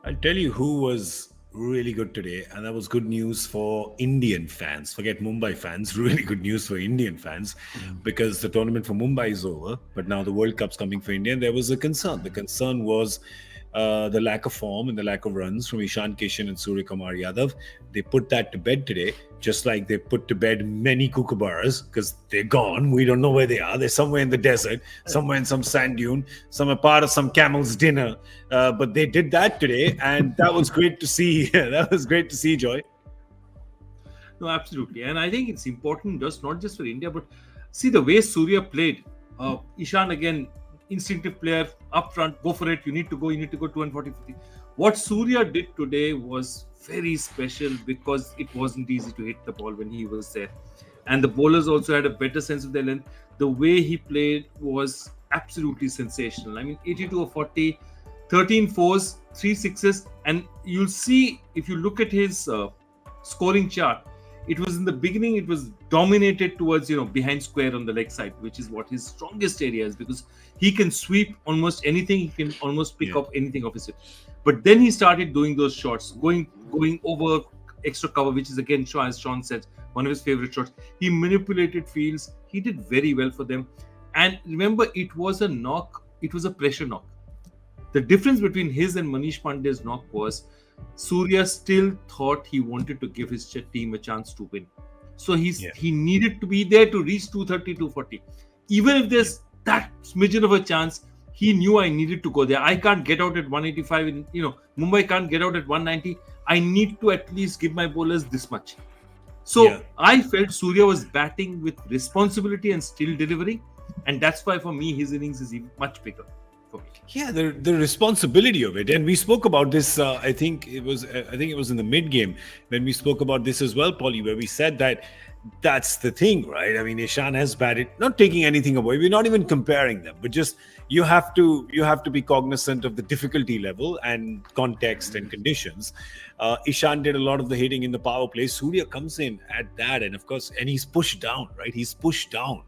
I'll tell you who was really good today, and that was good news for Indian fans. Forget Mumbai fans, really good news for Indian fans because the tournament for Mumbai is over, but now the World Cup's coming for India, and there was a concern. The concern was the lack of form and the lack of runs from Ishan Kishan and Suryakumar Yadav. They put that to bed today, just like they put to bed many kookaburras because they're gone. We don't know where they are. They're somewhere in the desert, somewhere in some sand dune, some are part of some camel's dinner. But they did that today, and that was great to see. That was great to see, Joy. No, absolutely. And I think it's important just not just for India, but see the way Surya played. Ishan again, instinctive player, up front, go for it. You need to go 240, 50. What Surya did today was very special because it wasn't easy to hit the ball when he was there. And the bowlers also had a better sense of their length. The way he played was absolutely sensational. I mean, 82 or 40, 13 fours, 3 sixes. And you'll see, if you look at his scoring chart, it was in the beginning, it was dominated towards, behind square on the leg side, which is what his strongest area is because he can sweep almost anything. He can almost pick up anything off his hip. But then he started doing those shots, going over extra cover, which is again, as Sean said, one of his favorite shots. He manipulated fields. He did very well for them. And remember, it was a knock. It was a pressure knock. The difference between his and Manish Pandey's knock was Surya still thought he wanted to give his team a chance to win. So he needed to be there to reach 230, 240. Even if there's that smidgen of a chance, he knew I needed to go there. I can't get out at 185. Mumbai can't get out at 190. I need to at least give my bowlers this much. So I felt Surya was batting with responsibility and still delivering. And that's why for me, his innings is even much bigger. Yeah, the responsibility of it, and we spoke about this. I think it was in the mid game when we spoke about this as well, Polly, where we said that that's the thing, right? I mean, Ishan has batted, not taking anything away. We're not even comparing them, but just you have to be cognizant of the difficulty level and context and conditions. Ishan did a lot of the hitting in the power play. Surya comes in at that, and of course, and he's pushed down, right? He's pushed down.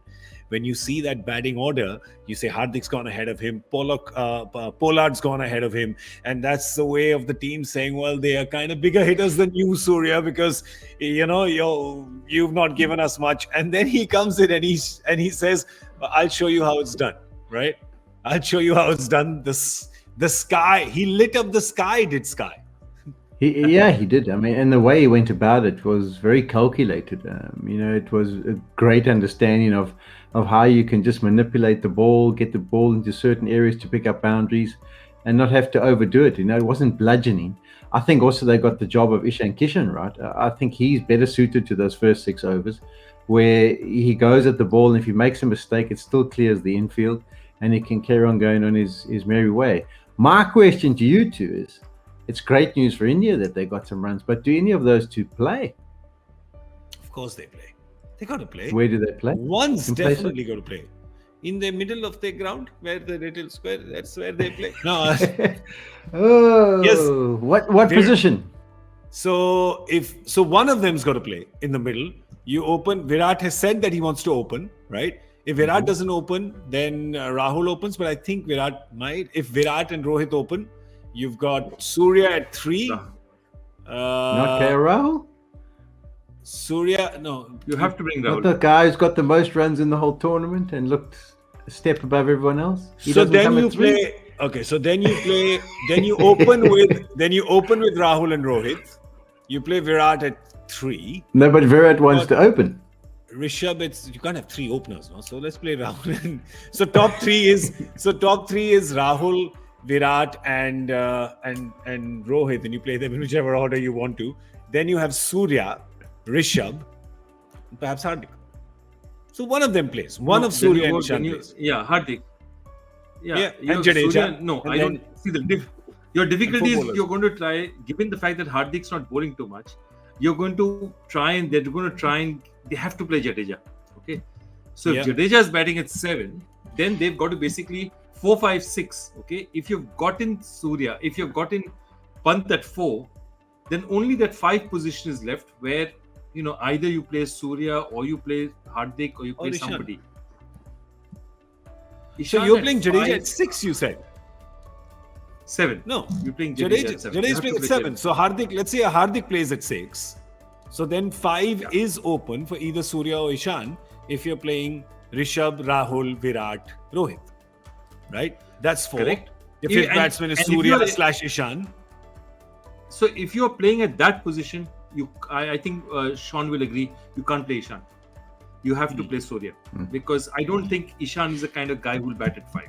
When you see that batting order, you say Hardik's gone ahead of him, Pollard's gone ahead of him, and that's the way of the team saying, well, they are kind of bigger hitters than you, Surya, because you've not given us much. And then he comes in and he says, I'll show you how it's done, right? I'll show you how it's done. The sky, he lit up the sky, did Sky. He did. I mean, and the way he went about it was very calculated. It was a great understanding of how you can just manipulate the ball, get the ball into certain areas to pick up boundaries, and not have to overdo it. It wasn't bludgeoning. I think also they got the job of Ishan Kishan right. I think he's better suited to those first 6 overs, where he goes at the ball, and if he makes a mistake, it still clears the infield, and he can carry on going on his merry way. My question to you two is, it's great news for India that they got some runs, but do any of those two play? Of course they play. They got to play. Where do they play? One's definitely got to play. In the middle of the ground, where the little square, that's where they play. No. Yes. What position? So one of them's got to play in the middle. You open. Virat has said that he wants to open, right? If Virat doesn't open, then Rahul opens. But I think Virat might. If Virat and Rohit open, you've got Surya at 3. Not Rahul? Surya, no. You have to bring Rahul. Not the guy who's got the most runs in the whole tournament and looked a step above everyone else. So then you play. Okay, so then you play. Then you open with Rahul and Rohit. You play Virat at 3. No, but Virat wants to open. Rishabh, you can't have 3 openers, no? So let's play Rahul. So top 3 is Rahul, Virat and Rohit, and you play them in whichever order you want to. Then you have Surya, Rishabh, perhaps Hardik. So one of them plays. One of Surya and Ishan plays. Yeah, Hardik. Yeah, and Jadeja. Surya, no, I don't see your difficulty is you're going to try, given the fact that Hardik's not bowling too much, they're going to try and they have to play Jadeja. Okay, so if Jadeja is batting at 7, then they've got to basically 4, 5, 6. Okay, if you've gotten Surya, if you've gotten Pant at 4, then only that 5 position is left where either you play Surya or you play Hardik or you play somebody. So you're playing Jadeja at 6, you said? 7. No, You're playing Jadeja at 7. Jadeja is playing at 7. So Hardik, let's say Hardik plays at 6. So then 5 is open for either Surya or Ishan if you're playing Rishabh, Rahul, Virat, Rohit. Right? That's 4. Correct. The fifth And- batsman is and if Surya you're- / Ishan. So if you're playing at that position, I think Sean will agree, you can't play Ishan. You have to play Surya because I don't think Ishan is the kind of guy who will bat at 5.